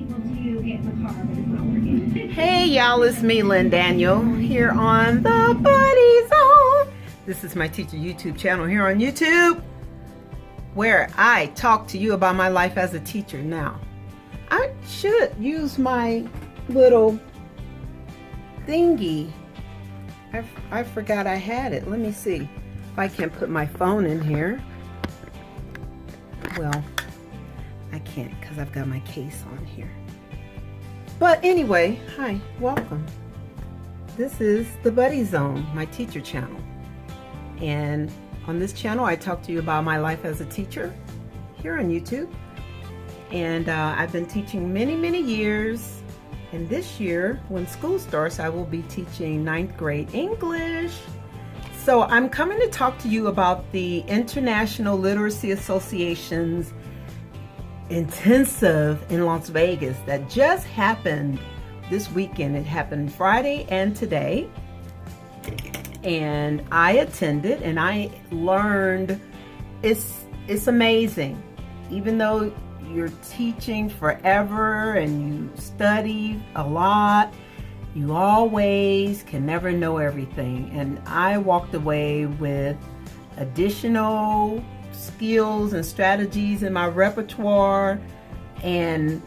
people to get in the car, but it's not working. Hey y'all, it's me, Lynn Daniel, here on the Buddy Zone. This is my teacher YouTube channel here on YouTube, where I talk to you about my life as a teacher. Now, I should use my little thingy. I forgot I had it. Let me see if I can put my phone in here. Well, I can't because I've got my case on here. But anyway, hi, welcome. This is the Buddy Zone, my teacher channel. And on this channel, I talk to you about my life as a teacher here on YouTube. And I've been teaching many years. And this year, when school starts, I will be teaching 9th grade English. So I'm coming to talk to you about the International Literacy Association's intensive in Las Vegas that just happened this weekend. It happened Friday and today. And I attended and I learned. It's amazing. Even though you're teaching forever and you study a lot, you always can never know everything. And I walked away with additional skills and strategies in my repertoire and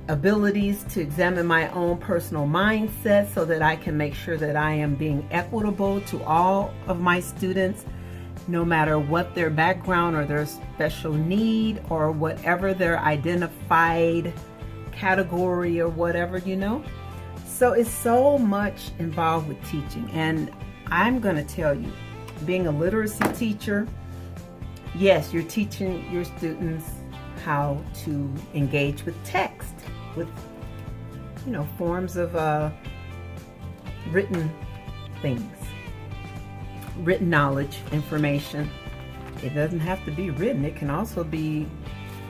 abilities to examine my own personal mindset so that I can make sure that I am being equitable to all of my students, no matter what their background or their special need or whatever their identified category or whatever, you know. So it's so much involved with teaching. And I'm going to tell you, being a literacy teacher, yes, you're teaching your students how to engage with text, with, you know, forms of written things. Written knowledge, information. It doesn't have to be written. It can also be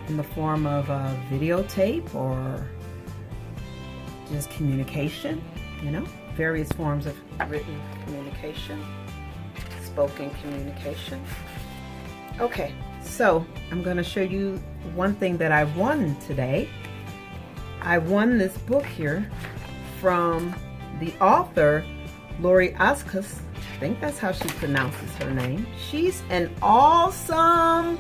in the form of a videotape or just communication, you know, various forms of written communication, spoken communication. Okay, so I'm going to show you one thing that I won today. I won this book here from the author, Oczkus. I think that's how she pronounces her name. She's an awesome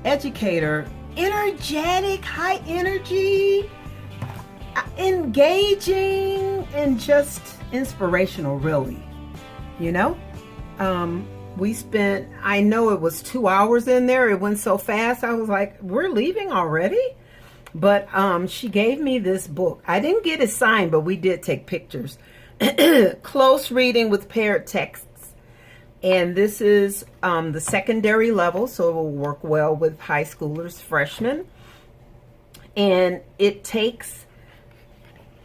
educator, energetic, high energy, engaging, and just inspirational, really. You know, we spent, I know it was 2 hours in there. It went so fast. I was like, we're leaving already? But she gave me this book. I didn't get it signed, but we did take pictures. Close reading with paired texts. And this is the secondary level, so it will work well with high schoolers, freshmen. And it takes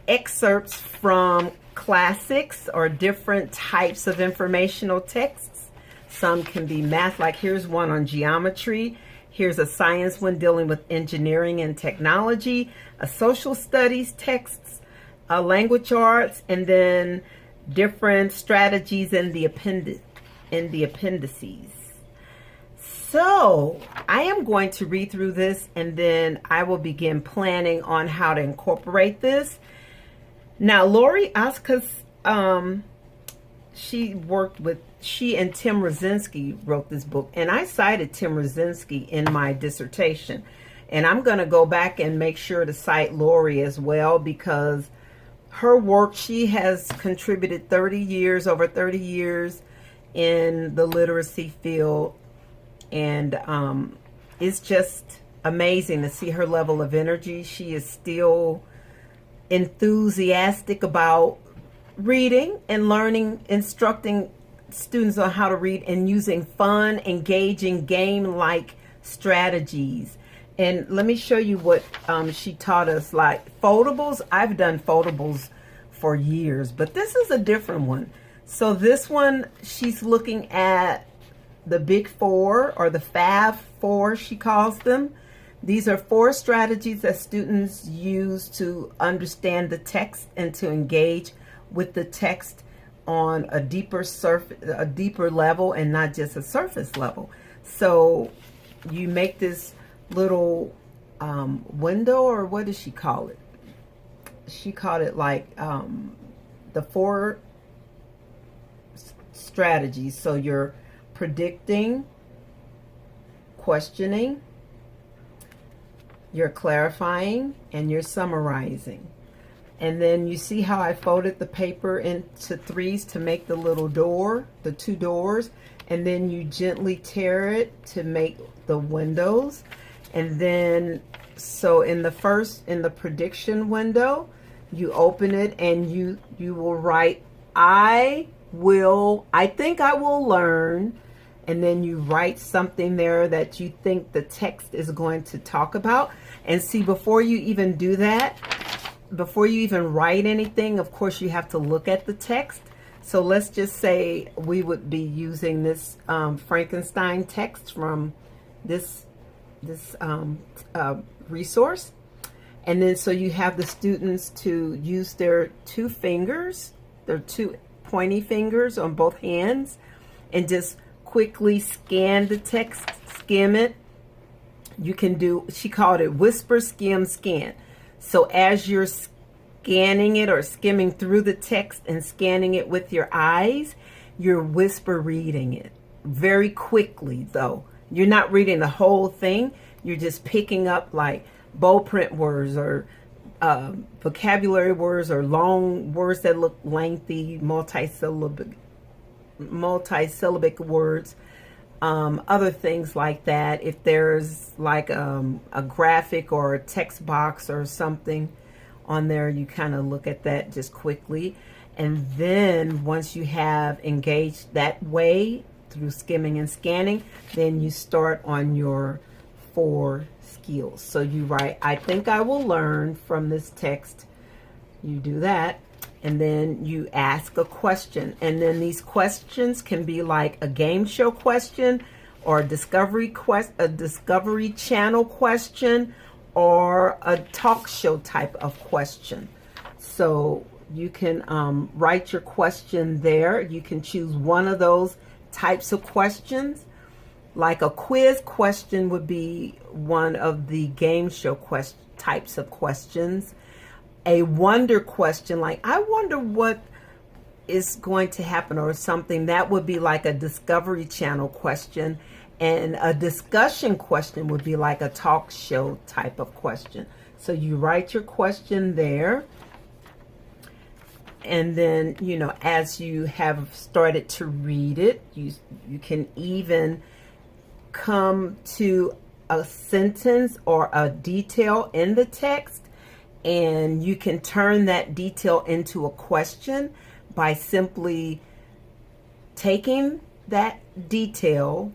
excerpts from classics or different types of informational texts. Some can be math, like here's one on geometry. Here's a science one dealing with engineering and technology, a social studies texts, language arts, and then different strategies in the appendices. So I am going to read through this and then I will begin planning on how to incorporate this. Now, Oczkus, she and Tim Rosinski wrote this book, and I cited Tim Rosinski in my dissertation. And I'm going to go back and make sure to cite Lori as well, because her work, she has contributed over 30 years in the literacy field. And it's just amazing to see her level of energy. She is still enthusiastic about reading and learning, instructing students on how to read and using fun, engaging, game-like strategies. And let me show you what she taught us, like foldables. I've done foldables for years, but this is a different one. So this one, she's looking at the big four, or the Fab Four, she calls them. These are 4 strategies that students use to understand the text and to engage with the text on a deeper level and not just a surface level. So you make this little window, or what does she call it? she called it like the 4 strategies. So you're predicting, questioning, you're clarifying, and you're summarizing. And then you see how I folded the paper into 3s to make the little door, the 2 doors, and then you gently tear it to make the windows. And then, so in the prediction window, you open it and you will write, I think I will learn, and then you write something there that you think the text is going to talk about. And see, before you even do that, before you even write anything, of course you have to look at the text. So let's just say we would be using this Frankenstein text from this resource. And then so you have the students to use their 2 fingers, their 2 pointy fingers on both hands, and just quickly scan the text, skim it. You can do, she called it whisper, skim, scan. So as you're scanning it or skimming through the text and scanning it with your eyes, you're whisper reading it very quickly though. You're not reading the whole thing. You're just picking up like bold print words or vocabulary words or long words that look lengthy, multi-syllabic words. Other things like that. If there's like a graphic or a text box or something on there, you kind of look at that just quickly. And then once you have engaged that way through skimming and scanning, then you start on your 4 skills. So you write, I think I will learn from this text. You do that. And then you ask a question. And then these questions can be like a game show question or a Discovery Channel question or a talk show type of question. So you can write your question there. You can choose one of those types of questions. Like a quiz question would be one of the game show types of questions. A wonder question, like I wonder what is going to happen or something, that would be like a Discovery Channel question. And a discussion question would be like a talk show type of question. So you write your question there. And then, you know, as you have started to read it, you can even come to a sentence or a detail in the text, and you can turn that detail into a question by simply taking that detail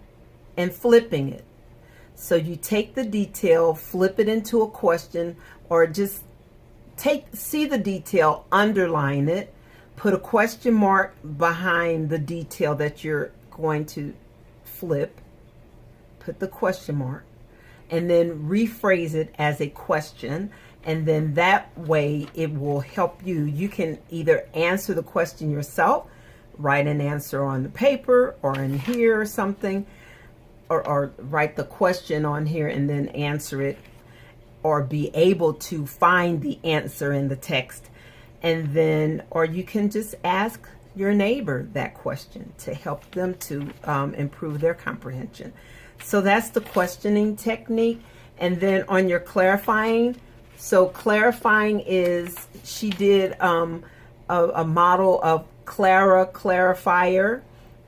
and flipping it. So you take the detail, flip it into a question, or just see the detail, underline it, put a question mark behind the detail that you're going to flip, put the question mark, and then rephrase it as a question. And then that way it will help you. You can either answer the question yourself, write an answer on the paper or in here or something, or write the question on here and then answer it, or be able to find the answer in the text. And then, or you can just ask your neighbor that question to help them to improve their comprehension. So that's the questioning technique. And then on your clarifying, so clarifying is, she did a model of Clara clarifier,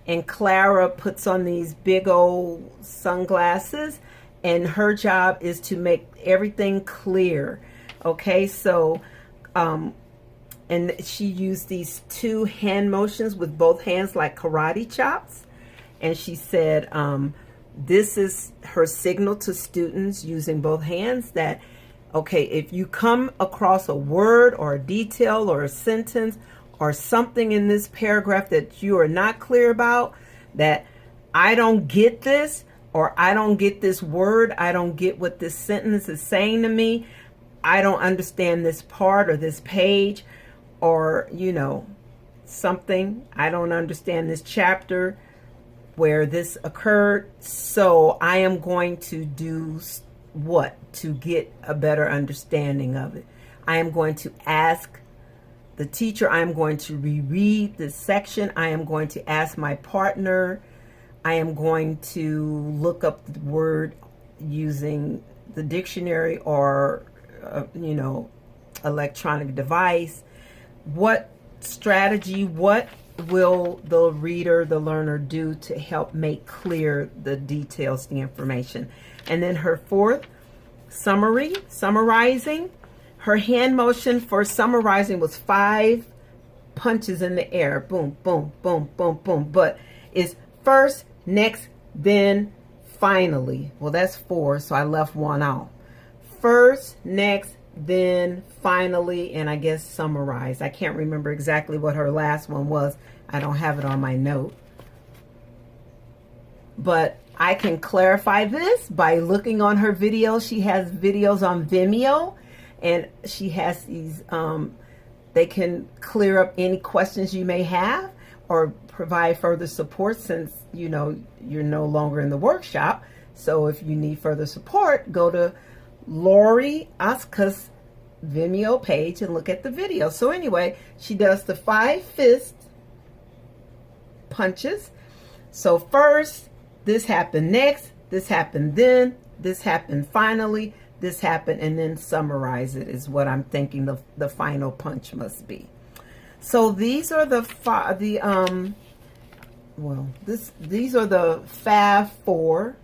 and Clara puts on these big old sunglasses, and her job is to make everything clear. Okay, so and she used these 2 hand motions with both hands like karate chops, and she said this is her signal to students using both hands that, okay, if you come across a word or a detail or a sentence or something in this paragraph that you are not clear about, that I don't get this, or I don't get this word, I don't get what this sentence is saying to me, I don't understand this part or this page, or, you know, something, I don't understand this chapter where this occurred, so I am going to do what to get a better understanding of it. I am going to ask the teacher. I am going to reread this section. I am going to ask my partner. I am going to look up the word using the dictionary or, electronic device. What strategy, what will the reader, the learner do to help make clear the details, the information? And then her fourth, summarizing. Her hand motion for summarizing was 5 punches in the air. Boom, boom, boom, boom, boom. But it's first, next, then, finally. Well, that's 4, so I left 1 out. First, next, then, finally, and I guess summarize. I can't remember exactly what her last one was. I don't have it on my note. But I can clarify this by looking on her videos. She has videos on Vimeo, and she has these, they can clear up any questions you may have or provide further support since, you're no longer in the workshop. So if you need further support, go to Lori Oczkus Vimeo page and look at the video. So anyway, she does the 5 fist punches. So first, this happened, next, this happened, then, this happened, finally, this happened, and then summarize it is what I'm thinking the final punch must be. So these are the these are the Fav 4.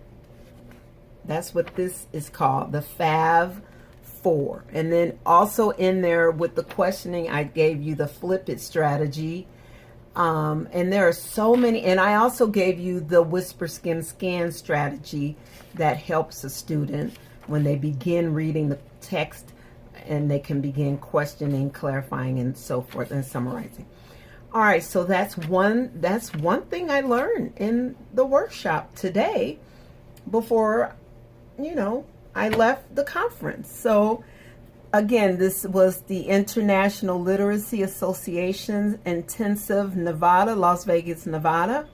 That's what this is called, the Fav 4. And then also in there with the questioning, I gave you the flip it strategy. And there are so many, and I also gave you the whisper, skim, scan strategy that helps a student when they begin reading the text and they can begin questioning, clarifying, and so forth, and summarizing. All right, so that's one thing I learned in the workshop today before, I left the conference. So again, this was the International Literacy Association Intensive Nevada, Las Vegas, Nevada.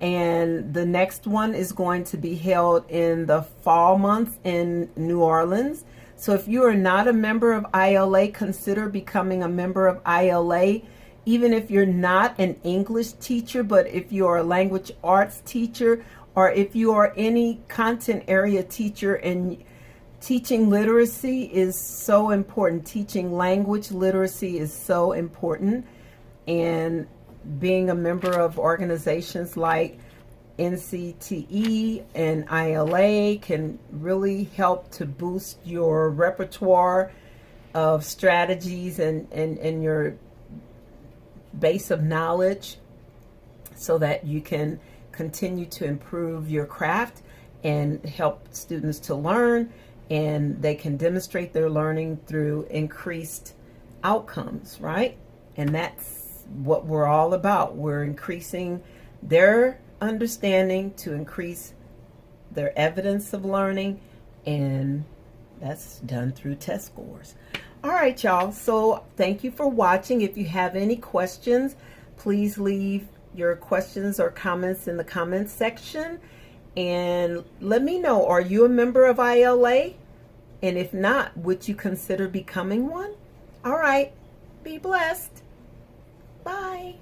And the next one is going to be held in the fall months in New Orleans. So if you are not a member of ILA, consider becoming a member of ILA. Even if you're not an English teacher, but if you are a language arts teacher, or if you are any content area teacher, and teaching literacy is so important. Teaching language literacy is so important. And being a member of organizations like NCTE and ILA can really help to boost your repertoire of strategies and your base of knowledge so that you can continue to improve your craft and help students to learn, and they can demonstrate their learning through increased outcomes, right? And that's what we're all about. We're increasing their understanding to increase their evidence of learning, and that's done through test scores. All right, y'all. So thank you for watching. If you have any questions, please leave your questions or comments in the comments section. And let me know, are you a member of ILA? And if not, would you consider becoming one? All right. Be blessed. Bye.